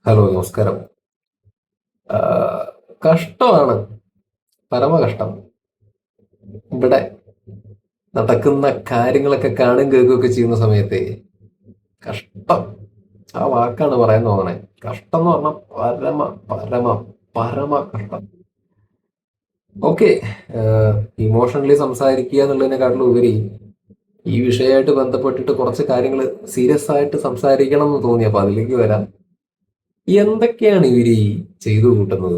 Hello, നമസ്കാരം. കഷ്ടമാണ്, പരമ കഷ്ടം. ഇവിടെ നടക്കുന്ന കാര്യങ്ങളൊക്കെ കാണും കേൾക്കുകയൊക്കെ ചെയ്യുന്ന സമയത്ത് കഷ്ടം, ആ വാക്കാണ് പറയാൻ തോന്നണേ. കഷ്ടം എന്ന് പറഞ്ഞാൽ പരമ പരമ പരമ കഷ്ടം. ഓക്കെ, ഇമോഷണലി സംസാരിക്കുക എന്നുള്ളതിനെക്കാട്ടിലും ഉപരി ഈ വിഷയമായിട്ട് ബന്ധപ്പെട്ടിട്ട് കുറച്ച് കാര്യങ്ങൾ സീരിയസ് ആയിട്ട് സംസാരിക്കണം എന്ന് തോന്നി. അപ്പൊ അതിലേക്ക് വരാം. എന്തൊക്കെയാണ് ഇവര് ഈ ചെയ്തു കൂട്ടുന്നത്?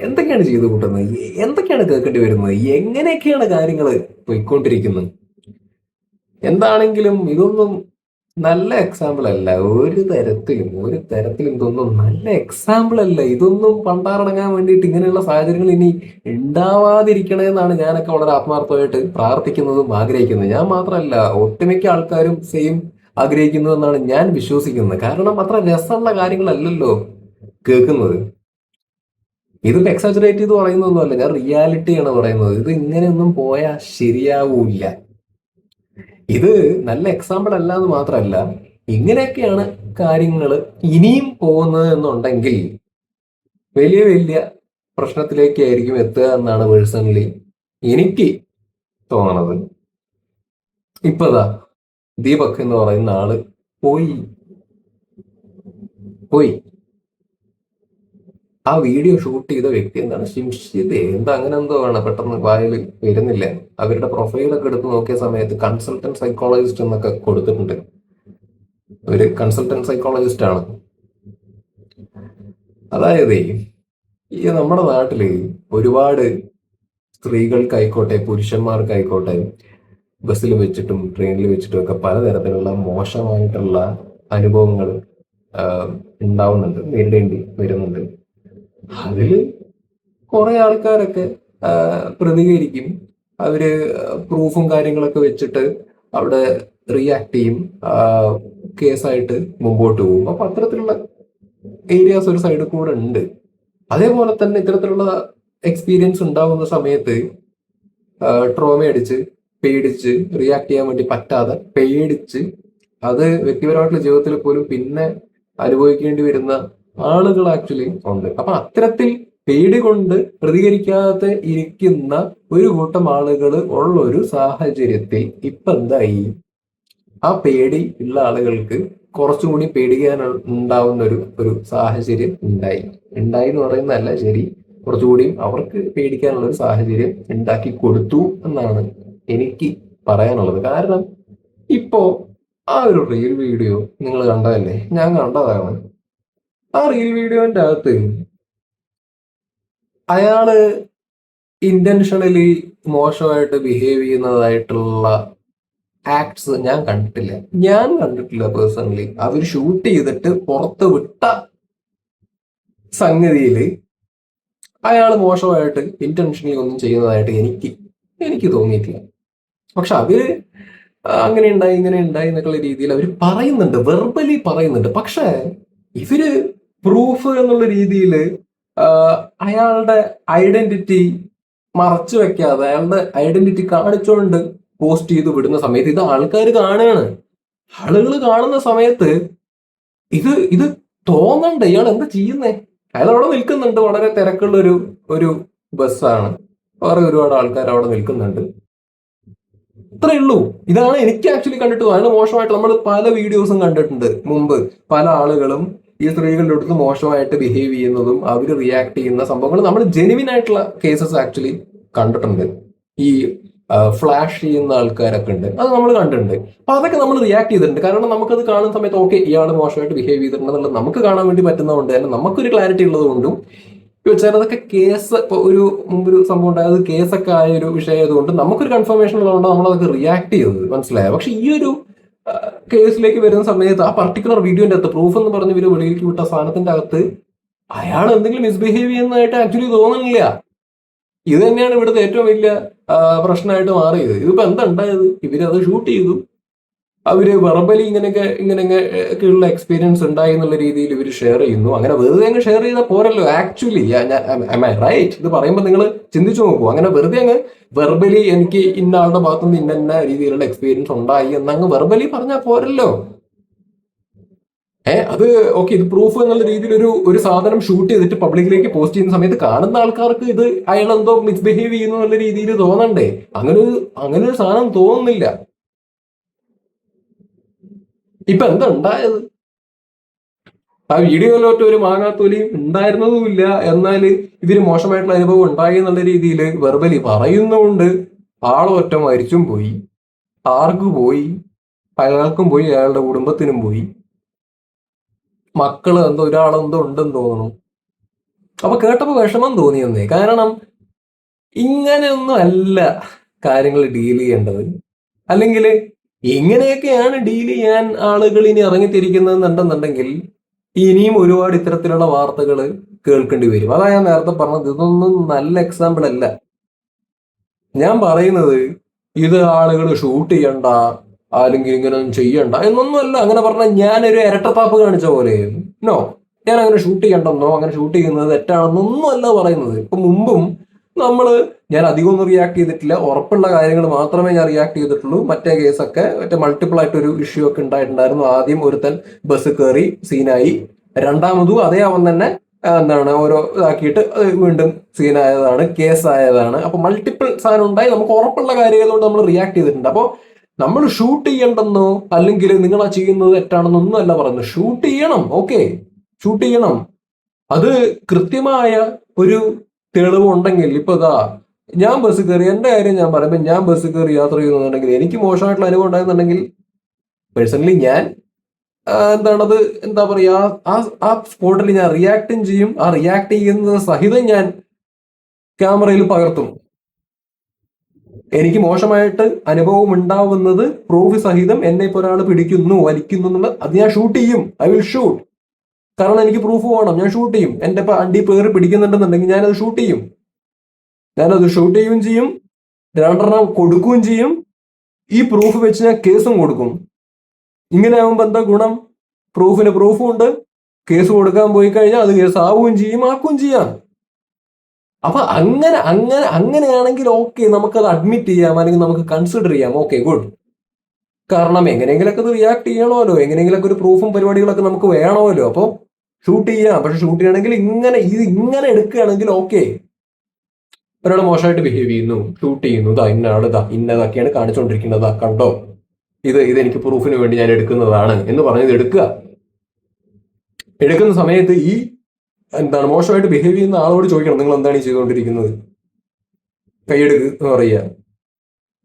എന്തൊക്കെയാണ് ചെയ്തു കൂട്ടുന്നത്? എന്തൊക്കെയാണ് കേൾക്കേണ്ടി വരുന്നത്? എങ്ങനെയൊക്കെയാണ് കാര്യങ്ങൾ പോയിക്കൊണ്ടിരിക്കുന്നത്? എന്താണെങ്കിലും ഇതൊന്നും നല്ല എക്സാമ്പിൾ അല്ല. ഒരു തരത്തിലും ഇതൊന്നും നല്ല എക്സാമ്പിൾ അല്ല. ഇതൊന്നും പണ്ടാറടങ്ങാൻ വേണ്ടിയിട്ട് ഇങ്ങനെയുള്ള സാഹചര്യങ്ങൾ ഇനി ഉണ്ടാവാതിരിക്കണേ എന്നാണ് ഞാനൊക്കെ വളരെ ആത്മാർത്ഥമായിട്ട് പ്രാർത്ഥിക്കുന്നതും ആഗ്രഹിക്കുന്നത്. ഞാൻ മാത്രമല്ല, ഒട്ടുമിക്ക ആൾക്കാരും സെയിം ആഗ്രഹിക്കുന്നു എന്നാണ് ഞാൻ വിശ്വസിക്കുന്നത്. കാരണം അത്ര രസമുള്ള കാര്യങ്ങളല്ലല്ലോ കേൾക്കുന്നത്. ഇതിപ്പോ എക്സാജറേറ്റ് ചെയ്ത് പറയുന്നൊന്നുമല്ല, ഞാൻ റിയാലിറ്റിയാണ് പറയുന്നത്. ഇത് ഇങ്ങനെയൊന്നും പോയാൽ ശരിയാവൂല. ഇത് നല്ല എക്സാമ്പിൾ അല്ല എന്ന് മാത്രമല്ല, ഇങ്ങനെയൊക്കെയാണ് കാര്യങ്ങൾ ഇനിയും പോകുന്നത് എന്നുണ്ടെങ്കിൽ വലിയ വലിയ പ്രശ്നത്തിലേക്കായിരിക്കും എത്തുക എന്നാണ് പേഴ്സണലി എനിക്ക് തോന്നണത്. ഇപ്പതാ ദീപക് എന്ന് പറയുന്ന ആള് പോയി പോയി ആ വീഡിയോ ഷൂട്ട് ചെയ്ത വ്യക്തി എന്താണ്, ശിംഷിത് എന്താ അങ്ങനെ എന്തോ ആണ്, പെട്ടെന്ന് വായിൽ വരുന്നില്ല. അവരുടെ പ്രൊഫൈലൊക്കെ എടുത്ത് നോക്കിയ സമയത്ത് കൺസൾട്ടന്റ് സൈക്കോളജിസ്റ്റ് എന്നൊക്കെ കൊടുത്തിട്ടുണ്ട്. ഒരു കൺസൾട്ടന്റ് സൈക്കോളജിസ്റ്റ് ആണ്. അതായത് ഈ നമ്മുടെ നാട്ടില് ഒരുപാട് സ്ത്രീകൾക്കായിക്കോട്ടെ പുരുഷന്മാർക്കായിക്കോട്ടെ ബസ്സിൽ വെച്ചിട്ടും ട്രെയിനിൽ വെച്ചിട്ടും ഒക്കെ പലതരത്തിലുള്ള മോശമായിട്ടുള്ള അനുഭവങ്ങൾ ഉണ്ടാവുന്നുണ്ട്, നേരിടേണ്ടി വരുന്നുണ്ട്. അതില് കുറെ ആൾക്കാരൊക്കെ പ്രതികരിക്കും. അവര് പ്രൂഫും കാര്യങ്ങളൊക്കെ വെച്ചിട്ട് അവിടെ റിയാക്ട് ചെയ്യും, കേസായിട്ട് മുമ്പോട്ട് പോകും. അപ്പൊ അത്തരത്തിലുള്ള ഏരിയാസ് ഒരു സൈഡിൽ കൂടെ ഉണ്ട്. അതേപോലെ തന്നെ ഇത്തരത്തിലുള്ള എക്സ്പീരിയൻസ് ഉണ്ടാവുന്ന സമയത്ത് ട്രോമ അടിച്ച് പേടിച്ച് റിയാക്ട് ചെയ്യാൻ വേണ്ടി പറ്റാതെ പേടിച്ച് അത് വ്യക്തിപരമായിട്ടുള്ള ജീവിതത്തിൽ പോലും പിന്നെ അനുഭവിക്കേണ്ടി വരുന്ന ആളുകൾ ആക്ച്വലി ഉണ്ട്. അപ്പൊ അത്തരത്തിൽ പേടി കൊണ്ട് പ്രതികരിക്കാതെ ഇരിക്കുന്ന ഒരു കൂട്ടം ആളുകൾ ഉള്ള ഒരു സാഹചര്യത്തിൽ ഇപ്പൊ എന്തായി, ആ പേടി ഉള്ള ആളുകൾക്ക് കുറച്ചും കൂടി പേടിക്കാൻ ഉണ്ടാവുന്ന ഒരു സാഹചര്യം ഉണ്ടായി. ഉണ്ടായി എന്ന് പറയുന്നതല്ല ശരി, കുറച്ചുകൂടി അവർക്ക് പേടിക്കാനുള്ള ഒരു സാഹചര്യം ഉണ്ടാക്കി കൊടുത്തു എന്നാണ് എനിക്ക് പറയാനുള്ളത്. കാരണം ഇപ്പോ ആ ഒരു റീൽ വീഡിയോ നിങ്ങൾ കണ്ടതല്ലേ, ഞാൻ കണ്ടതാണ്. ആ റീൽ വീഡിയോന്റെ അകത്ത് അയാള് ഇന്റൻഷണലി മോശമായിട്ട് ബിഹേവ് ചെയ്യുന്നതായിട്ടുള്ള ആക്ട്സ് ഞാൻ കണ്ടിട്ടില്ല പേഴ്സണലി. അവർ ഷൂട്ട് ചെയ്തിട്ട് പുറത്ത് വിട്ട സംഗതിയിൽ അയാൾ മോശമായിട്ട് ഇന്റൻഷനലി ഒന്നും ചെയ്യുന്നതായിട്ട് എനിക്ക് തോന്നിയിട്ടില്ല. പക്ഷെ അവര് അങ്ങനെ ഉണ്ടായി ഇങ്ങനെ ഉണ്ടായി എന്നൊക്കെയുള്ള രീതിയിൽ അവർ പറയുന്നുണ്ട്, വെർബലി പറയുന്നുണ്ട്. പക്ഷെ ഇവര് പ്രൂഫ് എന്നുള്ള രീതിയിൽ അയാളുടെ ഐഡന്റിറ്റി മറച്ചു വെക്കാതെ അയാളുടെ ഐഡന്റിറ്റി കാണിച്ചുകൊണ്ട് പോസ്റ്റ് ചെയ്ത് വിടുന്ന സമയത്ത് ഇത് ആൾക്കാർ കാണുകയാണ്. ആളുകൾ കാണുന്ന സമയത്ത് ഇത് തോന്നണ്ട ഇയാൾ എന്താ ചെയ്യുന്നേ. അയാൾ അവിടെ നിൽക്കുന്നുണ്ട്, വളരെ തിരക്കുള്ള ഒരു ബസ്സാണ്, വേറെ ഒരുപാട് ആൾക്കാർ അവിടെ നിൽക്കുന്നുണ്ട്. ഇത്രേ ഉള്ളൂ. ഇതാണ് എനിക്ക് ആക്ച്വലി കണ്ടിട്ട് അതിന് മോശമായിട്ട് നമ്മൾ പല വീഡിയോസും കണ്ടിട്ടുണ്ട് മുമ്പ്. പല ആളുകളും ഈ സ്ത്രീകളുടെ അടുത്ത് മോശമായിട്ട് ബിഹേവ് ചെയ്യുന്നതും അവർ റിയാക്ട് ചെയ്യുന്ന സംഭവങ്ങൾ നമ്മൾ ജെനുവിൻ ആയിട്ടുള്ള കേസസ് ആക്ച്വലി കണ്ടിട്ടുണ്ട്. ഈ ഫ്ലാഷ് ചെയ്യുന്ന ആൾക്കാരൊക്കെ ഉണ്ട്, അത് നമ്മൾ കണ്ടിട്ടുണ്ട്. അപ്പൊ അതൊക്കെ നമ്മൾ റിയാക്ട് ചെയ്തിട്ടുണ്ട്. കാരണം നമുക്കത് കാണുന്ന സമയത്ത് ഓക്കെ ഇയാൾ മോശമായിട്ട് ബിഹേവ് ചെയ്തിട്ടുണ്ടെന്നുള്ളത് നമുക്ക് കാണാൻ വേണ്ടി പറ്റുന്നതുകൊണ്ട് തന്നെ നമുക്കൊരു ക്ലാരിറ്റി ഉള്ളത് കൊണ്ടും ചിലതൊക്കെ കേസ് ഇപ്പൊ മുമ്പൊരു സംഭവം ഉണ്ടായത് കേസൊക്കെ ആയ ഒരു വിഷയമായതുകൊണ്ട് നമുക്കൊരു കൺഫർമേഷൻ ഉള്ളതുകൊണ്ട് നമ്മളതൊക്കെ റിയാക്ട് ചെയ്തത്, മനസ്സിലായോ? പക്ഷെ ഈ ഒരു കേസിലേക്ക് വരുന്ന സമയത്ത് ആ പർട്ടിക്കുലർ വീഡിയോന്റെ അകത്ത് പ്രൂഫ് എന്ന് പറഞ്ഞ് ഇവര് വെളിയിലേക്ക് വിട്ട സാധനത്തിന്റെ അകത്ത് അയാൾ എന്തെങ്കിലും മിസ്ബിഹേവ് ചെയ്യുന്നതായിട്ട് ആക്ച്വലി തോന്നുന്നില്ല. ഇത് തന്നെയാണ് ഇവിടുത്തെ ഏറ്റവും വലിയ പ്രശ്നമായിട്ട് മാറിയത്. ഇതിപ്പോ എന്താ ഉണ്ടായത്, ഇവരത് ഷൂട്ട് ചെയ്തു, അവര് വെർബലി ഇങ്ങനെയൊക്കെ ഉള്ള എക്സ്പീരിയൻസ് ഉണ്ടായി എന്നുള്ള രീതിയിൽ ഇവർ ഷെയർ ചെയ്യുന്നു. അങ്ങനെ വെറുതെ അങ്ങ് ഷെയർ ചെയ്താൽ പോരല്ലോ ആക്ച്വലി. റൈറ്റ്? ഇത് പറയുമ്പോൾ നിങ്ങൾ ചിന്തിച്ചു നോക്കൂ. അങ്ങനെ വെറുതെ അങ്ങ് വെർബലി എനിക്ക് ഇന്ന ആളുടെ ഭാഗത്തുനിന്ന് ഇന്ന രീതിയിലുള്ള എക്സ്പീരിയൻസ് ഉണ്ടായി എന്നങ്ങ് വെർബലി പറഞ്ഞാൽ പോരല്ലോ. അത് ഓക്കെ, ഇത് പ്രൂഫ് എന്നുള്ള രീതിയിൽ ഒരു സാധനം ഷൂട്ട് ചെയ്തിട്ട് പബ്ലിക്കിലേക്ക് പോസ്റ്റ് ചെയ്യുന്ന സമയത്ത് കാണുന്ന ആൾക്കാർക്ക് ഇത് അയാൾ എന്തോ മിസ്ബിഹേവ് ചെയ്യുന്നു എന്നുള്ള രീതിയിൽ തോന്നണ്ടേ? അങ്ങനെ ഒരു സാധനം തോന്നുന്നില്ല. ഇപ്പൊ എന്താ ഉണ്ടായത്? ആ വീഡിയോയിലോട്ട് ഒരു മാങ്ങാത്തൊലിയും ഉണ്ടായിരുന്നതുമില്ല. എന്നാൽ ഇതിന് മോശമായിട്ടുള്ള അനുഭവം ഉണ്ടായി എന്നുള്ള രീതിയിൽ വെർബലി പറയുന്നുണ്ട്. ആളൊറ്റ മരിച്ചും പോയി. ആർക്ക് പോയി? അയാൾക്കും പോയി, അയാളുടെ കുടുംബത്തിനും പോയി. മക്കള് എന്തോ ഒരാളെന്തോ ഉണ്ടെന്ന് തോന്നുന്നു. അപ്പൊ കേട്ടപ്പോ വിഷമം തോന്നിയെന്നേ. കാരണം ഇങ്ങനെയൊന്നും അല്ല കാര്യങ്ങൾ ഡീൽ ചെയ്യേണ്ടത്. അല്ലെങ്കിൽ ഇങ്ങനെയൊക്കെയാണ് ഡീൽ ചെയ്യാൻ ആളുകൾ ഇനി ഇറങ്ങിത്തിരിക്കുന്നതെന്നുണ്ടെന്നുണ്ടെങ്കിൽ ഇനിയും ഒരുപാട് ഇത്തരത്തിലുള്ള വാർത്തകൾ കേൾക്കേണ്ടി വരും. അതാ ഞാൻ നേരത്തെ പറഞ്ഞത്, ഇതൊന്നും നല്ല എക്സാമ്പിൾ അല്ല. ഞാൻ പറയുന്നത് ഇത് ആളുകൾ ഷൂട്ട് ചെയ്യണ്ട, അല്ലെങ്കിൽ ഇങ്ങനെ ചെയ്യണ്ട എന്നൊന്നും അല്ല. അങ്ങനെ പറഞ്ഞാൽ ഞാനൊരു ഇരട്ടത്താപ്പ് കാണിച്ച പോലെ. നോ, ഞാൻ അങ്ങനെ ഷൂട്ട് ചെയ്യണ്ടെന്നോ അങ്ങനെ ഷൂട്ട് ചെയ്യുന്നത് തെറ്റാണെന്നൊന്നും അല്ല പറയുന്നത്. ഇപ്പൊ മുമ്പും ഞാൻ അധികമൊന്നും റിയാക്ട് ചെയ്തിട്ടില്ല. ഉറപ്പുള്ള കാര്യങ്ങൾ മാത്രമേ ഞാൻ റിയാക്ട് ചെയ്തിട്ടുള്ളൂ. മറ്റേ കേസൊക്കെ മൾട്ടിപ്പിൾ ആയിട്ട് ഒരു ഇഷ്യൂ ഒക്കെ ഉണ്ടായിട്ടുണ്ടായിരുന്നു. ആദ്യം ഒരുത്തൻ ബസ് കയറി സീനായി, രണ്ടാമതും അതേ അവൻ തന്നെ ഓരോ ഇതാക്കിയിട്ട് വീണ്ടും സീനായതാണ്, കേസായതാണ്. അപ്പൊ മൾട്ടിപ്പിൾ സാധനം ഉണ്ടായി. നമുക്ക് ഉറപ്പുള്ള കാര്യങ്ങളോട് നമ്മൾ റിയാക്ട് ചെയ്തിട്ടുണ്ട്. അപ്പോൾ നമ്മൾ ഷൂട്ട് ചെയ്യണ്ടെന്നോ അല്ലെങ്കിൽ നിങ്ങൾ ആ ചെയ്യുന്നത് തെറ്റാണെന്നൊന്നും അല്ല പറയുന്നത്. ഷൂട്ട് ചെയ്യണം, ഓക്കെ, ഷൂട്ട് ചെയ്യണം. അത് കൃത്യമായ ഒരു തെളിവ് ഉണ്ടെങ്കിൽ. ഇപ്പൊ ഞാൻ ബസ് കയറി, എന്റെ കാര്യം ഞാൻ പറയുമ്പോൾ ഞാൻ ബസ് കയറി യാത്ര ചെയ്യുന്നുണ്ടെങ്കിൽ എനിക്ക് മോശമായിട്ടുള്ള അനുഭവം ഉണ്ടാകുന്നുണ്ടെങ്കിൽ പേഴ്സണലി ഞാൻ എന്താ പറയാ, ആ സ്പോട്ടിൽ ഞാൻ റിയാക്ടും ചെയ്യും. ആ റിയാക്ട് ചെയ്യുന്നത് സഹിതം ഞാൻ ക്യാമറയിൽ പകർത്തും. എനിക്ക് മോശമായിട്ട് അനുഭവം ഉണ്ടാവുന്നത് പ്രൂഫ് സഹിതം എന്നെ ഇപ്പോൾ ഒരാൾ പിടിക്കുന്നു, വലിക്കുന്നു എന്നുള്ള അത് ഞാൻ ഷൂട്ട് ചെയ്യും. I will shoot. കാരണം എനിക്ക് പ്രൂഫ് വേണം, ഞാൻ ഷൂട്ട് ചെയ്യും. എന്റെ ഇപ്പൊ അണ്ടി പേര് പിടിക്കുന്നുണ്ടെന്നുണ്ടെങ്കിൽ ഞാനത് ഷൂട്ട് ചെയ്യും. ചെയ്യും, രണ്ടെണ്ണം കൊടുക്കുകയും ചെയ്യും. ഈ പ്രൂഫ് വെച്ച് ഞാൻ കേസും കൊടുക്കും. ഇങ്ങനെ ആകുമ്പോ എന്താ ഗുണം? പ്രൂഫിന് പ്രൂഫും ഉണ്ട്. കേസ് കൊടുക്കാൻ പോയി കഴിഞ്ഞാൽ അത് കേസ് ആവുകയും ചെയ്യും, ആക്കുകയും ചെയ്യാം. അപ്പൊ അങ്ങനെയാണെങ്കിൽ ഓക്കെ, നമുക്കത് അഡ്മിറ്റ് ചെയ്യാം, അല്ലെങ്കിൽ നമുക്ക് കൺസിഡർ ചെയ്യാം. Okay, good. കാരണം എങ്ങനെയെങ്കിലൊക്കെ അത് റിയാക്ട് ചെയ്യണമല്ലോ, എങ്ങനെയെങ്കിലൊക്കെ ഒരു പ്രൂഫും പരിപാടികളൊക്കെ നമുക്ക് വേണമല്ലോ. അപ്പൊ ഷൂട്ട് ചെയ്യാം. പക്ഷെ ഷൂട്ട് ചെയ്യണമെങ്കിൽ ഇങ്ങനെ എടുക്കുകയാണെങ്കിൽ ഓക്കെ, ഒരാൾ മോശമായിട്ട് ബിഹേവ് ചെയ്യുന്നു, ഷൂട്ട് ചെയ്യുന്നു, ഇന്നതൊക്കെയാണ് കാണിച്ചുകൊണ്ടിരിക്കുന്നത്, കണ്ടോ, ഇതെനിക്ക് പ്രൂഫിന് വേണ്ടി ഞാൻ എടുക്കുന്നതാണ് എന്ന് പറഞ്ഞത് എടുക്കുന്ന സമയത്ത് ഈ മോശമായിട്ട് ബിഹേവ് ചെയ്യുന്ന ആളോട് ചോദിക്കണം, നിങ്ങൾ എന്താണ് ഈ ചെയ്തുകൊണ്ടിരിക്കുന്നത്, കൈയെടുക്ക് എന്ന് പറയുക.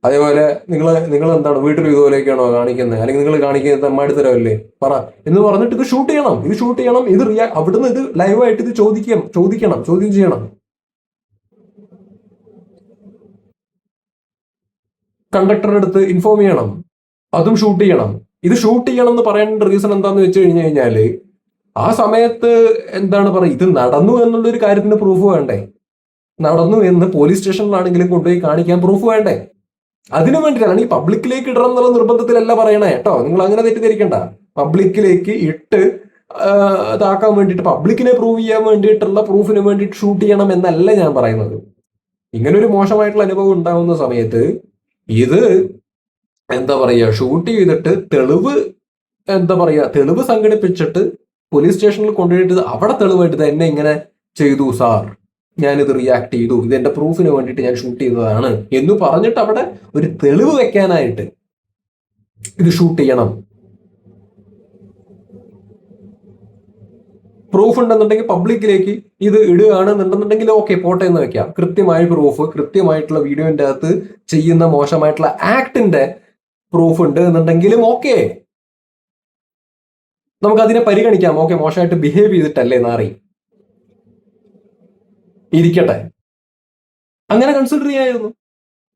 അതേപോലെ നിങ്ങൾ എന്താണ് വീട്ടിൽ ഇതുപോലെയൊക്കെയാണോ കാണിക്കുന്നത്, അല്ലെങ്കിൽ നിങ്ങൾ കാണിക്കുന്നത് തെമ്മാടിത്തരമല്ലേ, പറ എന്ന് പറഞ്ഞിട്ട് ഇത് ഷൂട്ട് ചെയ്യണം. ഇത് അവിടുന്ന് ഇത് ലൈവായിട്ട് ഇത് ചോദ്യം ചെയ്യണം. കണ്ടക്ടറുടെ അടുത്ത് ഇൻഫോം ചെയ്യണം, അതും ഷൂട്ട് ചെയ്യണം. ഇത് ഷൂട്ട് ചെയ്യണം എന്ന് പറയേണ്ട റീസൺ എന്താന്ന് വെച്ച് കഴിഞ്ഞാല് ആ സമയത്ത് ഇത് നടന്നു എന്നുള്ളൊരു കാര്യത്തിന് പ്രൂഫ് വേണ്ടേ? നടന്നു എന്ന് പോലീസ് സ്റ്റേഷനിലാണെങ്കിലും കൊണ്ടുപോയി കാണിക്കാൻ പ്രൂഫ് വേണ്ടേ? അതിനു വേണ്ടിയിട്ടാണ് ഈ പബ്ലിക്കിലേക്ക് ഇടണം എന്നുള്ള നിർബന്ധത്തിലല്ല പറയണേ കേട്ടോ. നിങ്ങൾ അങ്ങനെ തെറ്റിദ്ധരിക്കണ്ട. പബ്ലിക്കിലേക്ക് ഇട്ട് ഇതാക്കാൻ വേണ്ടിയിട്ട്, പബ്ലിക്കിനെ പ്രൂവ് ചെയ്യാൻ വേണ്ടിയിട്ടുള്ള പ്രൂഫിന് വേണ്ടിയിട്ട് ഷൂട്ട് ചെയ്യണം എന്നല്ല ഞാൻ പറയുന്നത്. ഇങ്ങനൊരു മോശമായിട്ടുള്ള അനുഭവം ഉണ്ടാകുന്ന സമയത്ത് ഇത് ഷൂട്ട് ചെയ്തിട്ട് തെളിവ് സംഘടിപ്പിച്ചിട്ട് പോലീസ് സ്റ്റേഷനിൽ കൊണ്ടുപോയിട്ട് അവിടെ തെളിവായിട്ട് എന്നെ ഇങ്ങനെ ചെയ്തു സാർ, ഞാനിത് റിയാക്ട് ചെയ്തു, ഇത് എന്റെ പ്രൂഫിന് വേണ്ടിയിട്ട് ഞാൻ ഷൂട്ട് ചെയ്തതാണ് എന്ന് പറഞ്ഞിട്ട് അവിടെ ഒരു തെളിവ് വെക്കാനായിട്ട് ഇത് ഷൂട്ട് ചെയ്യണം. പ്രൂഫ് ഉണ്ടെന്നുണ്ടെങ്കിൽ പബ്ലിക്കിലേക്ക് ഇത് ഇടുകയാണെന്നുണ്ടെന്നുണ്ടെങ്കിൽ ഓക്കെ, പോട്ടെ എന്ന് വെക്കാം. കൃത്യമായ പ്രൂഫ്, കൃത്യമായിട്ടുള്ള വീഡിയോന്റെ അകത്ത് ചെയ്യുന്ന മോശമായിട്ടുള്ള ആക്ടിന്റെ പ്രൂഫ് ഉണ്ട് എന്നുണ്ടെങ്കിലും ഓക്കെ, നമുക്ക് അതിനെ പരിഗണിക്കാം. ഓക്കെ, മോശമായിട്ട് ബിഹേവ് ചെയ്തിട്ടല്ലേ നാറി, ഇരിക്കട്ടെ, അങ്ങനെ കൺസിഡർ ചെയ്യായിരുന്നു.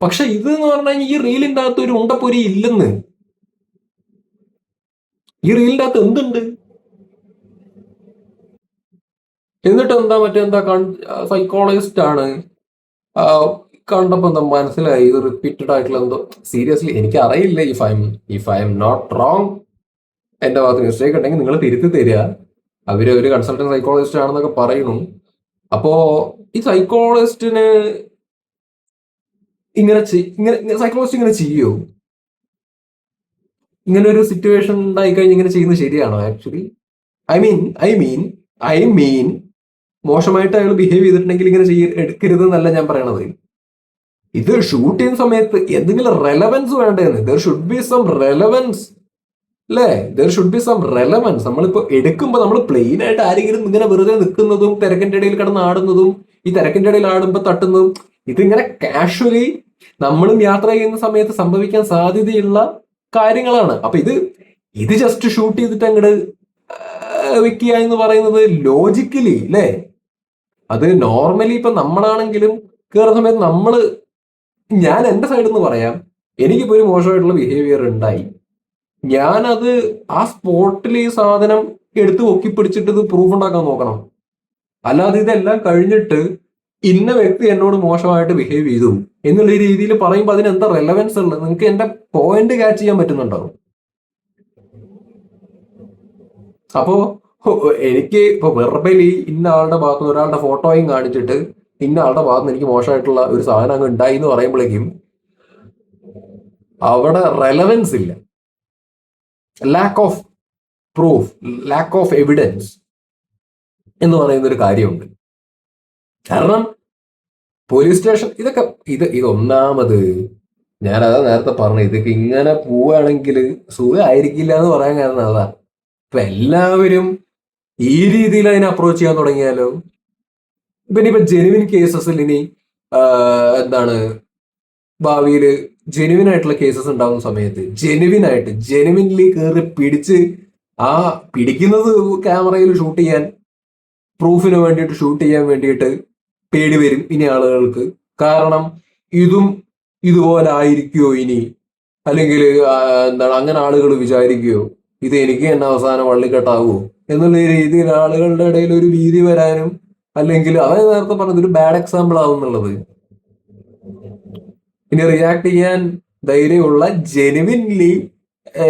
പക്ഷെ ഇത് എന്ന് പറഞ്ഞാൽ ഈ റീലിന്റെ അകത്ത് ഒരു ഉണ്ടപ്പൊരി ഇല്ലെന്ന്. ഈ റീലിന്റെ അകത്ത് എന്തുണ്ട്? എന്നിട്ട് മറ്റെന്താ സൈക്കോളജിസ്റ്റ് ആണ്, കണ്ടപ്പോ മനസ്സിലായി ഇത് റിപ്പീറ്റഡ് ആയിട്ടുള്ള എന്തോ. സീരിയസ്ലി എനിക്ക് അറിയില്ല. If I am not wrong, എന്റെ ഭാഗത്ത് മിസ്റ്റേക്ക് ഉണ്ടെങ്കിൽ നിങ്ങൾ തിരുത്തി തരിക. അവര് ഒരു കൺസൾട്ടന്റ് സൈക്കോളജിസ്റ്റ് ആണെന്നൊക്കെ പറയുന്നു. അപ്പോ ഈ സൈക്കോളജിസ്റ്റിന് സൈക്കോളജിസ്റ്റ് ഇങ്ങനെ ചെയ്യോ? ഇങ്ങനെ ഒരു സിറ്റുവേഷൻ ഉണ്ടായി കഴിഞ്ഞ് ഇങ്ങനെ ചെയ്യുന്നത് ശരിയാണോ ആക്ച്വലി? ഐ മീൻ മോശമായിട്ട് അയാൾ ബിഹേവ് ചെയ്തിട്ടുണ്ടെങ്കിൽ ഇങ്ങനെ എടുക്കരുത് എന്നല്ല ഞാൻ പറയണത്. ഇത് ഷൂട്ട് ചെയ്യുന്ന സമയത്ത് എന്തെങ്കിലും റെലവൻസ് വേണ്ടേന്ന്. There should be some relevance, അല്ലേ? There should be some relevance. നമ്മളിപ്പോ എടുക്കുമ്പോ നമ്മൾ പ്ലെയിൻ ആയിട്ട് ആരെങ്കിലും ഇങ്ങനെ വെറുതെ നിൽക്കുന്നതും തിരക്കിന്റെ ഇടയിൽ കിടന്ന് ആടുന്നതും ഈ തിരക്കിന്റെ ഇടയിൽ ആടുമ്പോ തട്ടുന്നതും ഇതിങ്ങനെ കാഷ്വലി നമ്മളും യാത്ര ചെയ്യുന്ന സമയത്ത് സംഭവിക്കാൻ സാധ്യതയുള്ള കാര്യങ്ങളാണ്. അപ്പൊ ഇത് ജസ്റ്റ് ഷൂട്ട് ചെയ്തിട്ട് അങ്ങോട്ട് വെക്കുക എന്ന് പറയുന്നത് ലോജിക്കലി, അല്ലേ? അത് നോർമലി ഇപ്പൊ നമ്മളാണെങ്കിലും കയറുന്ന സമയത്ത് ഞാൻ എന്റെ സൈഡിൽ നിന്ന് പറയാം, എനിക്കിപ്പോ ഒരു മോശമായിട്ടുള്ള ബിഹേവിയർ ഉണ്ടായി, ഞാനത് ആ സ്പോട്ടിൽ ഈ സാധനം എടുത്ത് പൊക്കിപ്പിടിച്ചിട്ട് ഇത് പ്രൂഫ് ഉണ്ടാക്കാൻ നോക്കണം. അല്ലാതെ ഇതെല്ലാം കഴിഞ്ഞിട്ട് ഇന്ന വ്യക്തി എന്നോട് മോശമായിട്ട് ബിഹേവ് ചെയ്തു എന്നുള്ള രീതിയിൽ പറയുമ്പോൾ അതിന് എന്താ റെലവൻസ് ഉള്ളത്? നിങ്ങൾക്ക് എന്റെ പോയിന്റ് ക്യാച്ച് ചെയ്യാൻ പറ്റുന്നുണ്ടോ? അപ്പോ എനിക്ക് ഇപ്പൊ വെർബലി ഇന്ന ആളുടെ ഭാഗത്ത് നിന്ന് ഒരാളുടെ ഫോട്ടോയും കാണിച്ചിട്ട് ഇന്ന ആളുടെ ഭാഗത്ത് നിന്ന് എനിക്ക് മോശമായിട്ടുള്ള ഒരു സാധനം അങ്ങ് ഉണ്ടായി എന്ന് പറയുമ്പോഴേക്കും അവിടെ റെലവൻസ് ഇല്ല. Lack of proof, lack of evidence എന്ന് പറയുന്ന ഒരു കാര്യമുണ്ട്. കാരണം പോലീസ് സ്റ്റേഷൻ ഇതൊന്നാമത് ഞാനതാ നേരത്തെ പറഞ്ഞു, ഇതൊക്കെ ഇങ്ങനെ പോവുകയാണെങ്കിൽ സുഖമായിരിക്കില്ല എന്ന് പറയാൻ കാരണം അതാ. ഇപ്പൊ എല്ലാവരും ഈ രീതിയിൽ അതിനെ അപ്രോച്ച് ചെയ്യാൻ തുടങ്ങിയാലോ? ഇനിയിപ്പോ ജെനുവിൻ കേസസിൽ ഇനി എന്താണ് ഭാവിയിൽ ജെനുവിൻ ആയിട്ടുള്ള കേസസ് ഉണ്ടാകുന്ന സമയത്ത് ജെനുവിൻലി കയറി പിടിച്ച് ആ പിടിക്കുന്നത് ക്യാമറയിൽ ഷൂട്ട് ചെയ്യാൻ, പ്രൂഫിന് വേണ്ടിയിട്ട് ഷൂട്ട് ചെയ്യാൻ വേണ്ടിയിട്ട് പേടി വരും ഇനി ആളുകൾക്ക്. കാരണം ഇതുപോലെ ആയിരിക്കുമോ ഇനി, അല്ലെങ്കിൽ എന്താണ് അങ്ങനെ ആളുകൾ വിചാരിക്കുമോ ഇത് എനിക്ക് തന്നെ അവസാനം വള്ളിക്കെട്ടാവുമോ എന്നുള്ള രീതിയിൽ ആളുകളുടെ ഇടയിൽ ഒരു ഭീതി വരാനും, അല്ലെങ്കിൽ അവൻ നേരത്തെ പറഞ്ഞത് ഒരു ബാഡ് എക്സാമ്പിൾ ആവും എന്നുള്ളത്. ഇനി റിയാക്ട് ചെയ്യാൻ ധൈര്യമുള്ള ജെനുവിൻലി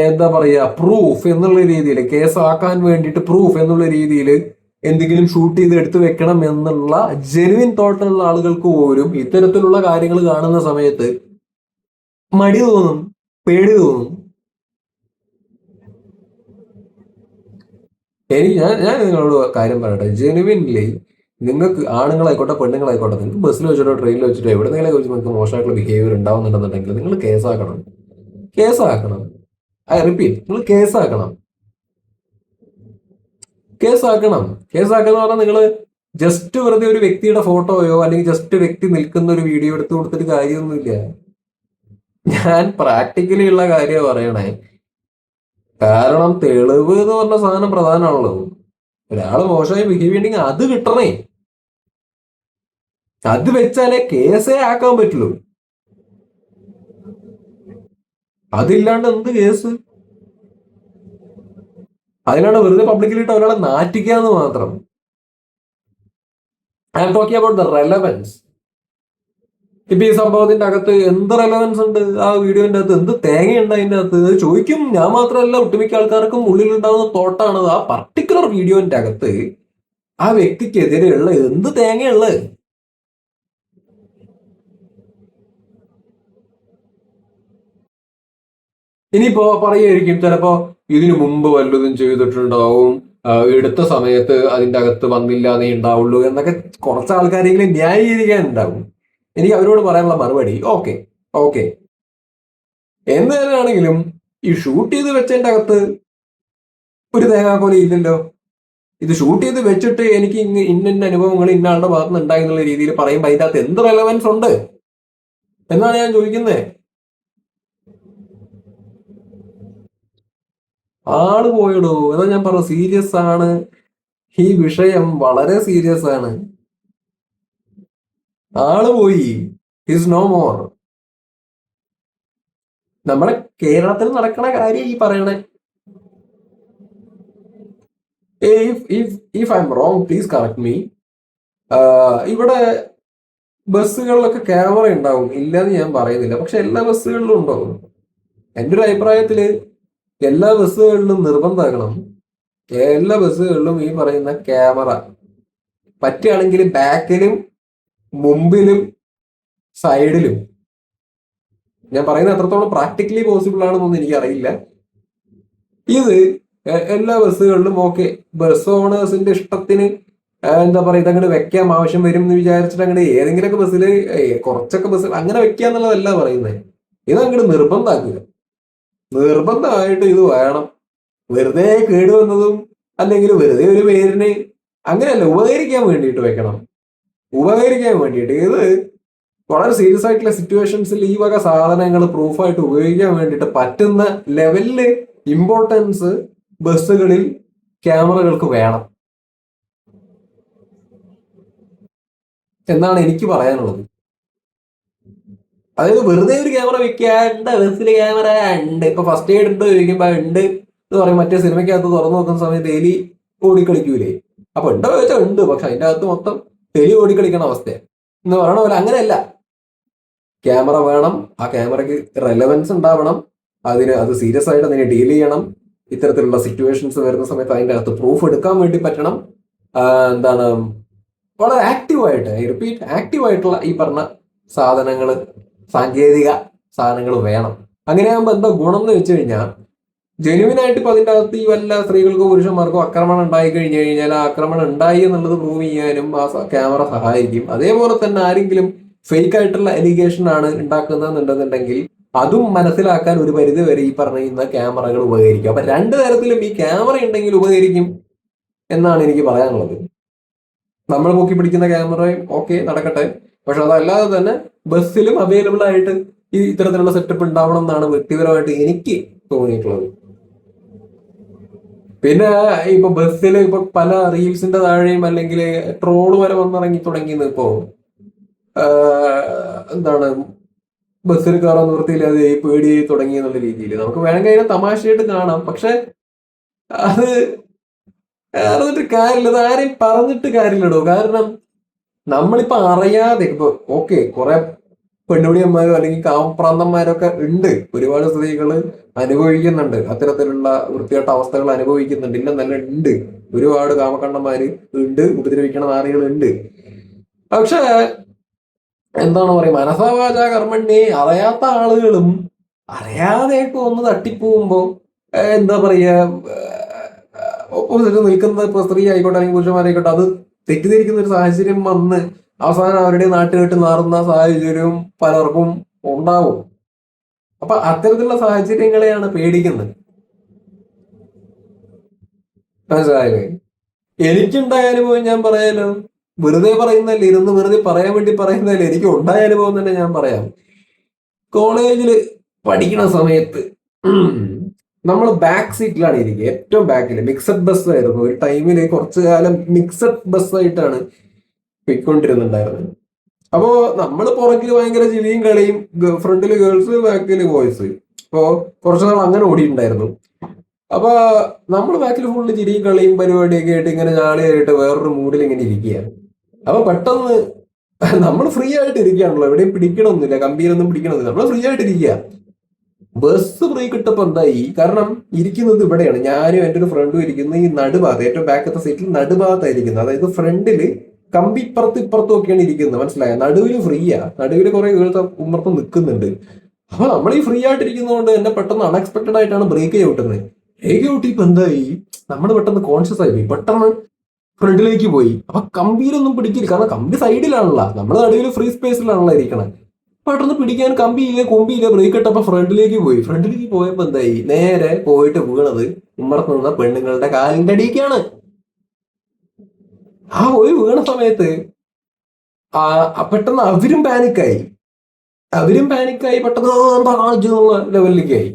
എന്താ പറയാ പ്രൂഫ് എന്നുള്ള രീതിയിൽ, കേസാക്കാൻ വേണ്ടിയിട്ട് പ്രൂഫ് എന്നുള്ള രീതിയിൽ എന്തെങ്കിലും ഷൂട്ട് ചെയ്ത് എടുത്തു വെക്കണം എന്നുള്ള ജെനുവിൻ തോട്ടുള്ള ആളുകൾക്ക് പോലും ഇത്തരത്തിലുള്ള കാര്യങ്ങൾ കാണുന്ന സമയത്ത് മടി തോന്നും, പേടി തോന്നും. ഞാൻ നിങ്ങളോട് കാര്യം പറയട്ടെ, ജെനുവിൻലി നിങ്ങൾക്ക് ആണുങ്ങളായിക്കോട്ടെ പെണ്ണുങ്ങളായിക്കോട്ടെ, നിങ്ങൾക്ക് ബസ്സിൽ വെച്ചിട്ടോ ട്രെയിനിൽ വെച്ചിട്ടോ എവിടെന്നെങ്കിലും വെച്ച് നിങ്ങൾക്ക് മോശമായിട്ടുള്ള ബിഹേവിയർ ഉണ്ടാവുന്നുണ്ടെന്നുണ്ടെങ്കിൽ നിങ്ങൾ കേസാക്കണം. ഐ റിപ്പീറ്റ്, നിങ്ങൾ കേസാക്കണം എന്ന് പറഞ്ഞാൽ നിങ്ങൾ ജസ്റ്റ് വെറുതെ ഒരു വ്യക്തിയുടെ ഫോട്ടോയോ അല്ലെങ്കിൽ ജസ്റ്റ് വ്യക്തി നിൽക്കുന്ന ഒരു വീഡിയോ എടുത്തു കൊടുത്തിട്ട് കാര്യമൊന്നുമില്ല. ഞാൻ പ്രാക്ടിക്കലി ഉള്ള കാര്യം പറയണേ. കാരണം തെളിവ് എന്ന് പറഞ്ഞ സാധനം പ്രധാനമാണല്ലോ. ഒരാള് മോശമായി ബിഹേവ് ചെയ്യണമെങ്കിൽ അത് കിട്ടണേ, അത് വെച്ചാലേ കേസേ ആക്കാൻ പറ്റുള്ളൂ. അതില്ലാണ്ട് എന്ത് കേസ്? അതിനാണ് വെറുതെ പബ്ലിക്കിലിട്ട് ഒരാളെ നാറ്റിക്കാന്ന് മാത്രം. I am talking about the relevance. ഇപ്പൊ ഈ സംഭവത്തിന്റെ അകത്ത് എന്ത് റെലവൻസ് ഉണ്ട്? ആ വീഡിയോന്റെ അകത്ത് എന്ത് തേങ്ങയുണ്ട് അതിന്റെ അകത്ത്? ചോദിക്കും. ഞാൻ മാത്രമല്ല, ഒട്ടുമിക്ക ആൾക്കാർക്കും ഉള്ളിലുണ്ടാവുന്ന തോട്ടാണ് ആ പർട്ടിക്കുലർ വീഡിയോന്റെ അകത്ത് ആ വ്യക്തിക്കെതിരെയുള്ള എന്ത് തേങ്ങയുള്ളത്? ഇനിയിപ്പോ പറയുമായിരിക്കും ചിലപ്പോ ഇതിനു മുമ്പ് വല്ലതും ചെയ്തിട്ടുണ്ടാവും, എടുത്ത സമയത്ത് അതിന്റെ അകത്ത് വന്നില്ല നീ ഉണ്ടാവുള്ളൂ എന്നൊക്കെ കുറച്ച് ആൾക്കാരെങ്കിലും ന്യായീകരിക്കാൻ ഉണ്ടാവും. എനിക്ക് അവരോട് പറയാനുള്ള മറുപടി ഓക്കെ എന്ന് തന്നെയാണെങ്കിലും ഈ ഷൂട്ട് ചെയ്ത് വെച്ചതിന്റെ അകത്ത് ഒരു തേങ്ങാക്കോലി ഇല്ലല്ലോ. ഇത് ഷൂട്ട് ചെയ്ത് വെച്ചിട്ട് എനിക്ക് ഇന്ന അനുഭവങ്ങൾ ഇന്ന ആളുടെ ഭാഗത്ത് നിന്ന് ഉണ്ടായി എന്നുള്ള രീതിയിൽ പറയുമ്പോൾ അതിന്റെ അകത്ത് എന്ത് റെലവൻസ് ഉണ്ട് എന്നാണ് ഞാൻ ചോദിക്കുന്നത്. ആള് പോയിടൂ എന്നാ ഞാൻ പറഞ്ഞു. സീരിയസ് ആണ് ഈ വിഷയം, വളരെ സീരിയസ് ആണ്. ആള് പോയി, ഹിസ് നോ മോർ. നമ്മളെ കേരളത്തിൽ നടക്കണ കാര്യം ഈ പറയണേ. If I M wrong please correct me. ഇവിടെ ബസ്സുകളിലൊക്കെ ക്യാമറ ഉണ്ടാവും, ഇല്ലെന്ന് ഞാൻ പറയുന്നില്ല, പക്ഷെ എല്ലാ ബസ്സുകളിലും ഉണ്ടാവും. എൻ്റെ ഒരു അഭിപ്രായത്തില് എല്ലാ ബസ്സുകളിലും നിർബന്ധമാക്കണം, എല്ലാ ബസ്സുകളിലും ഈ പറയുന്ന ക്യാമറ പറ്റുകയാണെങ്കിൽ ബാക്കിലും മുമ്പിലും സൈഡിലും. ഞാൻ പറയുന്നത് എത്രത്തോളം പ്രാക്ടിക്കലി പോസിബിൾ ആണെന്നൊന്നും എനിക്കറിയില്ല. ഇത് എല്ലാ ബസ്സുകളിലും ഓക്കെ ബസ് ഓണേഴ്സിന്റെ ഇഷ്ടത്തിന് എന്താ പറയുക ഇതങ്ങോട്ട് വെക്കാം ആവശ്യം വരും എന്ന് വിചാരിച്ചിട്ട് അങ്ങോട്ട് ഏതെങ്കിലുമൊക്കെ ബസ്സിൽ കുറച്ചൊക്കെ ബസ് അങ്ങനെ വെക്കുക എന്നുള്ളതല്ല പറയുന്നത്. ഇതങ്ങോട്ട് നിർബന്ധമാക്കുക. നിർബന്ധമായിട്ട് ഇത് വേണം. വെറുതെ കേടുവന്നതും അല്ലെങ്കിൽ വെറുതെ ഒരു പേരിന് അങ്ങനെയല്ല, ഉപകരിക്കാൻ വേണ്ടിയിട്ട് വെക്കണം. ഉപകരിക്കാൻ വേണ്ടിയിട്ട് ഇത് വളരെ സീരിയസ് ആയിട്ടുള്ള സിറ്റുവേഷൻസിൽ ഈ വക സാധനങ്ങൾ പ്രൂഫായിട്ട് ഉപയോഗിക്കാൻ വേണ്ടിയിട്ട് പറ്റുന്ന ലെവലില് ഇമ്പോർട്ടൻസ് ബസ്സുകളിൽ ക്യാമറകൾക്ക് വേണം എന്നാണ് എനിക്ക് പറയാനുള്ളത്. അതായത് വെറുതെ ഒരു ക്യാമറ വെക്കാണ്ട് ബസ്സിൽ ക്യാമറ ഉണ്ട്, ഇപ്പൊ ഫസ്റ്റ് എയ്ഡ് ഉണ്ടോ ചോദിക്കുമ്പോ ഉണ്ട് എന്ന് പറയും. മറ്റേ സിനിമയ്ക്കകത്ത് തുറന്നു നോക്കുന്ന സമയത്ത് എലി ഓടിക്കളിക്കൂലേ, അപ്പൊ ഉണ്ടോ ചോദിച്ചാൽ ഉണ്ട്, പക്ഷെ അതിന്റെ അകത്ത് മൊത്തം എലി ഓടിക്കളിക്കണ അവസ്ഥയാണ് എന്ന് പറയണ പോലെ. അങ്ങനെയല്ല, ക്യാമറ വേണം, ആ ക്യാമറയ്ക്ക് റെലവൻസ് ഉണ്ടാവണം, അത് സീരിയസ് ആയിട്ട് അതിനെ ഡീൽ ചെയ്യണം. ഇത്തരത്തിലുള്ള സിറ്റുവേഷൻസ് വരുന്ന സമയത്ത് അതിന്റെ അകത്ത് പ്രൂഫ് എടുക്കാൻ വേണ്ടി പറ്റണം. എന്താണ് വളരെ ആക്റ്റീവായിട്ട്, ഐ റിപ്പീറ്റ്, ആക്റ്റീവായിട്ടുള്ള ഈ പറഞ്ഞ സാധനങ്ങൾ, സാങ്കേതിക സാധനങ്ങൾ വേണം. അങ്ങനെയാകുമ്പോൾ എന്താ ഗുണം എന്ന് വെച്ച് കഴിഞ്ഞാൽ ജെന്യുവിനായിട്ട് ഇപ്പൊ അതിൻ്റെ അകത്ത് ഈ വല്ല സ്ത്രീകൾക്കോ പുരുഷന്മാർക്കോ ആക്രമണം ഉണ്ടായി കഴിഞ്ഞു കഴിഞ്ഞാൽ ആ ആക്രമണം ഉണ്ടായി എന്നുള്ളത് പ്രൂവ് ചെയ്യാനും ആ ക്യാമറ സഹായിക്കും. അതേപോലെ തന്നെ ആരെങ്കിലും ഫേക്ക് ആയിട്ടുള്ള എലിഗേഷൻ ആണ് ഉണ്ടാക്കുന്നതെന്നുണ്ടെന്നുണ്ടെങ്കിൽ അതും മനസ്സിലാക്കാൻ ഒരു പരിധി വരെ ഈ പറയുന്ന ക്യാമറകൾ ഉപകരിക്കും. അപ്പൊ രണ്ടു തരത്തിലും ഈ ക്യാമറ ഉണ്ടെങ്കിൽ ഉപകരിക്കും എന്നാണ് എനിക്ക് പറയാനുള്ളത്. നമ്മൾ നോക്കി പിടിക്കുന്ന ക്യാമറയും ഓക്കെ നടക്കട്ടെ, പക്ഷെ അതല്ലാതെ തന്നെ ബസ്സിലും അവൈലബിൾ ആയിട്ട് ഈ ഇത്തരത്തിലുള്ള സെറ്റപ്പ് ഉണ്ടാവണം എന്നാണ് വ്യക്തിപരമായിട്ട് എനിക്ക് തോന്നിയിട്ടുള്ളത്. പിന്നെ ഇപ്പൊ ബസ്സിൽ ഇപ്പൊ പല റീൽസിന്റെ താഴെയും അല്ലെങ്കിൽ ട്രോള് വരെ വന്നിറങ്ങി തുടങ്ങിയെന്ന് ഇപ്പോ എന്താണ് ബസ്സിൽ കയറാൻ നിവൃത്തിയില്ലാതെ പേടിയായി തുടങ്ങി എന്നുള്ള രീതിയിൽ നമുക്ക് വേണമെങ്കിൽ അതിനെ തമാശയായിട്ട് കാണാം. പക്ഷെ അത് അറിഞ്ഞിട്ട് കാര്യമില്ല, അത് ആരെയും പറഞ്ഞിട്ട് കാര്യമില്ലടോ. കാരണം നമ്മളിപ്പോ അറിയാതെ ഇപ്പൊ ഓക്കെ കുറെ പെണ്ണുപിടിയന്മാരോ അല്ലെങ്കിൽ കാമപ്രാന്തന്മാരൊക്കെ ഉണ്ട്, ഒരുപാട് സ്ത്രീകൾ അനുഭവിക്കുന്നുണ്ട്, അത്തരത്തിലുള്ള വൃത്തികെട്ട അവസ്ഥകൾ അനുഭവിക്കുന്നുണ്ട്, ഇല്ലെന്നല്ല ഉണ്ട്, ഒരുപാട് കാമക്കണ്ണന്മാര് ഉണ്ട്, ഉപദ്രവിക്കണ നാറികൾ ഉണ്ട്. പക്ഷെ എന്താണ് പറയുക, മനസാവാച കർമ്മണ്ണി അറിയാത്ത ആളുകളും അറിയാതെയൊക്കെ ഒന്ന് തട്ടിപ്പോകുമ്പോ എന്താ പറയാ ഓപ്പോസിറ്റ് നിൽക്കുന്ന ഇപ്പൊ സ്ത്രീ ആയിക്കോട്ടെ അല്ലെങ്കിൽ പുരുഷന്മാരായിക്കോട്ടെ അത് തെറ്റിദ്ധരിക്കുന്ന ഒരു സാഹചര്യം വന്ന് അവസാനം അവരുടെ നാട്ടുകെട്ട് മാറുന്ന സാഹചര്യവും പലർക്കും ഉണ്ടാവും. അപ്പൊ അത്തരത്തിലുള്ള സാഹചര്യങ്ങളെയാണ് പേടിക്കുന്നത്. മനസ്സിലായില്ലേ? എനിക്കുണ്ടായ അനുഭവം ഞാൻ പറയാലോ, വെറുതെ പറയുന്നതല്ലേ, ഇരുന്ന് വെറുതെ പറയാൻ വേണ്ടി പറയുന്നതല്ലേ, എനിക്ക് ഉണ്ടായ അനുഭവം തന്നെ ഞാൻ പറയാം. കോളേജിൽ പഠിക്കുന്ന സമയത്ത് നമ്മൾ ബാക്ക് സീറ്റിലാണ് ഇരിക്കുക, ഏറ്റവും ബാക്കിൽ. മിക്സഡ് ബസ് ആയിരുന്നു ഒരു ടൈമില്, കുറച്ചു കാലം മിക്സഡ് ബസ് ആയിട്ടാണ് പോയിക്കൊണ്ടിരുന്നുണ്ടായിരുന്നത്. അപ്പോ നമ്മൾ പുറകിൽ ഭയങ്കര ചിരിയും കളിയും, ഫ്രണ്ടില് ഗേൾസ് ബാക്കിൽ ബോയ്സ്. അപ്പോ കുറച്ചു നാൾ അങ്ങനെ ഓടിയിട്ടുണ്ടായിരുന്നു. അപ്പൊ നമ്മൾ ബാക്കിൽ ഫുള്ള് ചിരിയും കളിയും പരിപാടിയൊക്കെ ആയിട്ട് ഇങ്ങനെ ജാളിയായിട്ട് വേറൊരു മൂഡിൽ ഇങ്ങനെ ഇരിക്കുകയാണ്. അപ്പൊ പെട്ടെന്ന് നമ്മൾ ഫ്രീ ആയിട്ട് ഇരിക്കുകയാണല്ലോ, എവിടെയും പിടിക്കണമൊന്നുമില്ല, കമ്പിയിലൊന്നും പിടിക്കണമെന്നില്ല, നമ്മൾ ഫ്രീ ആയിട്ട് ഇരിക്കുക. ബസ് ബ്രേക്ക് ഇട്ടപ്പോ എന്തായി, കാരണം ഇരിക്കുന്നത് ഇവിടെയാണ്, ഞാനും എൻ്റെ ഒരു ഫ്രണ്ടും ഇരിക്കുന്നത് ഈ നടുഭാഗത്ത്, ഏറ്റവും ബാക്കത്തെ സീറ്റിൽ നടുഭാഗത്തായിരിക്കുന്നത്. അതായത് ഫ്രണ്ടില് കമ്പി ഇപ്പുറത്തും ഒക്കെയാണ് ഇരിക്കുന്നത്, മനസ്സിലായ? നടുവില് ഫ്രീയാ, നടുവില് കുറെ ഗേൾസ് ഉമ്മർത്തും നിൽക്കുന്നുണ്ട്. അപ്പൊ നമ്മൾ ഈ ഫ്രീ ആയിട്ടിരിക്കുന്നതുകൊണ്ട് തന്നെ പെട്ടെന്ന് അൺഎക്സ്പെക്ടഡ് ആയിട്ടാണ് ബ്രേക്ക് ചവിട്ടുന്നത്. ബ്രേക്ക് ചവിട്ടിയപ്പോ എന്തായി, നമ്മൾ പെട്ടെന്ന് കോൺഷ്യസ് ആയി പോയി, പെട്ടെന്ന് ഫ്രണ്ടിലേക്ക് പോയി. അപ്പൊ കമ്പിയിലൊന്നും പിടിക്കില്ല, കാരണം കമ്പി സൈഡിലാണല്ലോ, നമ്മൾ നടുവിൽ ഫ്രീ സ്പേസിലാണല്ലോ ഇരിക്കണം. പെട്ടെന്ന് പിടിക്കാൻ കമ്പിയില്ല കൊമ്പിയില്ല, ബ്രേക്ക് ഇട്ടപ്പോ ഫ്രണ്ടിലേക്ക് പോയപ്പോ എന്തായി, നേരെ പോയിട്ട് വീണത് ഉമ്മർത്ത് നിന്ന പെണ്ണുങ്ങളുടെ കാലിന്റെ അടിക്കാണ്. ആ പോയി വീണ സമയത്ത് പെട്ടെന്ന് അവരും പാനിക്കായി പെട്ടെന്ന് എന്താ കാണിച്ചു എന്നുള്ള ലെവലിലേക്കായി.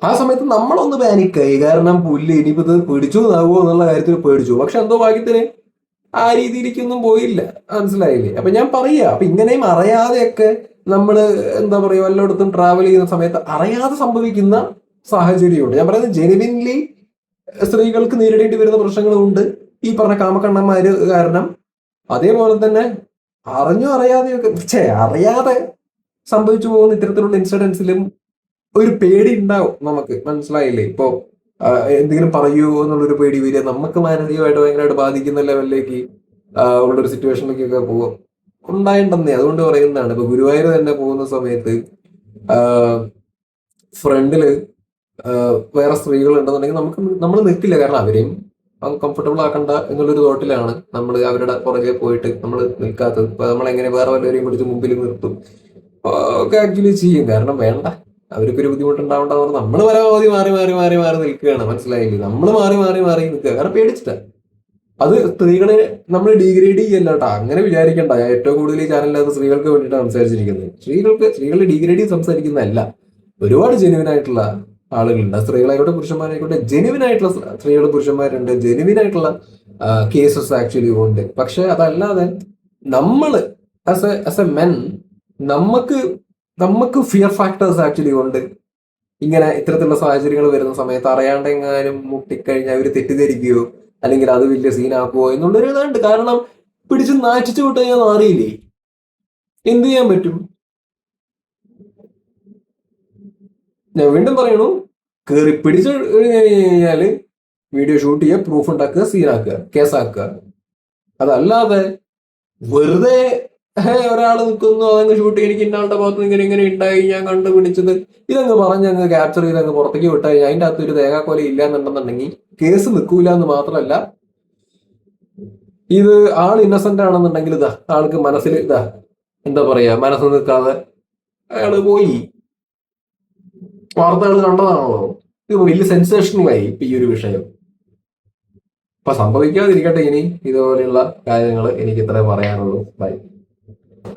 ആ സമയത്ത് നമ്മളൊന്ന് പാനിക്കായി, കാരണം പുല്ല് ഇനിയിപ്പോ ഇത് പിടിച്ചു നാകുമോ എന്നുള്ള കാര്യത്തിൽ പേടിച്ചു. പക്ഷെ എന്തോ ഭാഗ്യത്തിന് ആ രീതിയിലേക്കൊന്നും പോയില്ല, മനസ്സിലായില്ലേ? അപ്പൊ ഞാൻ പറയാ, അപ്പൊ ഇങ്ങനെയും അറിയാതെയൊക്കെ നമ്മള് എന്താ പറയുക വല്ലയിടത്തും ട്രാവൽ ചെയ്യുന്ന സമയത്ത് അറിയാതെ സംഭവിക്കുന്ന സാഹചര്യമുണ്ട്. ഞാൻ പറയുന്നത് ജെനുവിൻലി സ്ത്രീകൾക്ക് നേരിടേണ്ടി വരുന്ന പ്രശ്നങ്ങളുണ്ട് ഈ പറഞ്ഞ കാമക്കണ്ണന്മാര് കാരണം. അതേപോലെ തന്നെ അറിയാതെയൊക്കെ അറിയാതെ സംഭവിച്ചു പോകുന്ന ഇത്തരത്തിലുള്ള ഇൻസിഡൻസിലും ഒരു പേടി ഉണ്ടാവും നമുക്ക്, മനസ്സിലായില്ലേ? ഇപ്പോ എന്തെങ്കിലും പറയൂ എന്നുള്ളൊരു പേടി വരിക, നമുക്ക് മാനസികമായിട്ട് ഭയങ്കരമായിട്ട് ബാധിക്കുന്ന ലെവലിലേക്ക് ഉള്ളൊരു സിറ്റുവേഷനിലേക്കൊക്കെ പോകും ഉണ്ടായിട്ടുണ്ടെന്നേ. അതുകൊണ്ട് പറയുന്നതാണ്, ഇപ്പൊ ഗുരുവായൂർ തന്നെ പോകുന്ന സമയത്ത് ഫ്രണ്ടില് വേറെ സ്ത്രീകൾ ഉണ്ടെന്നുണ്ടെങ്കിൽ നമ്മൾ നിൽക്കില്ല. കാരണം അവരെയും കംഫർട്ടബിൾ ആക്കണ്ട എന്നുള്ളൊരു തോട്ടിലാണ് നമ്മൾ അവരുടെ പുറകെ പോയിട്ട് നമ്മൾ നിൽക്കാത്തത്. ഇപ്പൊ നമ്മൾ എങ്ങനെ വേറെ വല്ലവരെയും പിടിച്ച് മുമ്പിൽ നിർത്തും ഒക്കെ ആക്ച്വലി ചെയ്യും. കാരണം വേണ്ട, അവർക്കൊരു ബുദ്ധിമുട്ടുണ്ടാവേണ്ടത് പറഞ്ഞാൽ നമ്മൾ പരമാവധി മാറി മാറി മാറി മാറി നിൽക്കുകയാണ്. മനസ്സിലായില്ലേ? നമ്മൾ മാറി മാറി മാറി നിൽക്കുക, കാരണം പേടിച്ചിട്ടാ. അത് സ്ത്രീകളെ നമ്മൾ ഡീഗ്രേഡ് ചെയ്യല്ല കേട്ടോ, അങ്ങനെ വിചാരിക്കണ്ട. ഞാൻ ഏറ്റവും കൂടുതൽ ഈ ചാനലിനകത്ത് സ്ത്രീകൾക്ക് വേണ്ടിയിട്ടാണ് സംസാരിച്ചിരിക്കുന്നത്. സ്ത്രീകളെ ഡീഗ്രേഡ് ചെയ്ത് സംസാരിക്കുന്നതല്ല. ഒരുപാട് ജെനുവിൻ ആയിട്ടുള്ള ആളുകളുണ്ട്, സ്ത്രീകളായിക്കോട്ടെ പുരുഷന്മാരായിക്കോട്ടെ. ജെനുവിൻ ആയിട്ടുള്ള സ്ത്രീകൾ പുരുഷന്മാരുണ്ട്, ജെനുവിൻ ആയിട്ടുള്ള കേസസ് ആക്ച്വലി ഉണ്ട്. പക്ഷെ അതല്ലാതെ നമ്മള് ആസ് എ മെൻ നമുക്ക് നമുക്ക് ഫിയർ ഫാക്ടേഴ്സ് ആക്ച്വലി ഉണ്ട്. ഇങ്ങനെ ഇത്തരത്തിലുള്ള സാഹചര്യങ്ങൾ വരുന്ന സമയത്ത് അറിയാണ്ട് എങ്ങാനും മുട്ടിക്കഴിഞ്ഞാൽ അവർ തെറ്റിദ്ധരിക്കുകയോ അല്ലെങ്കിൽ അത് വലിയ സീനാക്കുവോ എന്നുള്ളൊരു ഇതുണ്ട്. കാരണം പിടിച്ച് നാറ്റിച്ചു വിട്ട് കഴിഞ്ഞാൽ മാറിയില്ലേ, എന്ത് ചെയ്യാൻ പറ്റും? ഞാൻ വീണ്ടും പറയണു, കയറി പിടിച്ചു കഴിഞ്ഞാല് വീഡിയോ ഷൂട്ട് ചെയ്യുക, പ്രൂഫ് ഉണ്ടാക്കുക, സീനാക്കുക, കേസാക്കുക. അതല്ലാതെ വെറുതെ ഒരാൾ നിൽക്കുന്നു, അതങ്ങ് ഷൂട്ട് എനിക്ക് ഇന്നാളുടെ ഭാഗത്ത് ഇങ്ങനെ ഇങ്ങനെ ഉണ്ടായി, ഞാൻ കണ്ടുപിടിച്ചത്, ഇതങ്ങ് പറഞ്ഞങ്ങ് ക്യാപ്ചർ ചെയ്ത് അങ്ങ് പുറത്തേക്ക് വിട്ടാൽ അതിൻ്റെ അകത്ത് ഒരു തേങ്ങാക്കൊല ഇല്ല എന്നുണ്ടെന്നുണ്ടെങ്കിൽ കേസ് നിൽക്കൂല എന്ന് മാത്രമല്ല, ഇത് ആൾ ഇന്നസെന്റ് ആണെന്നുണ്ടെങ്കിൽ ഇതാ ആൾക്ക് മനസ്സിൽ ഇതാ എന്താ പറയാ, മനസ്സ് നിൽക്കാതെ അയാള് പോയി. വാർത്തകൾ കണ്ടതാണല്ലോ, ഇത് വലിയ സെൻസേഷനുമായി ഇപ്പൊ ഈ ഒരു വിഷയം. അപ്പൊ സംഭവിക്കാതിരിക്കട്ടെ ഇനി ഇതുപോലെയുള്ള കാര്യങ്ങൾ. എനിക്ക് ഇത്രേ പറയാനുള്ളൂ. ബൈ.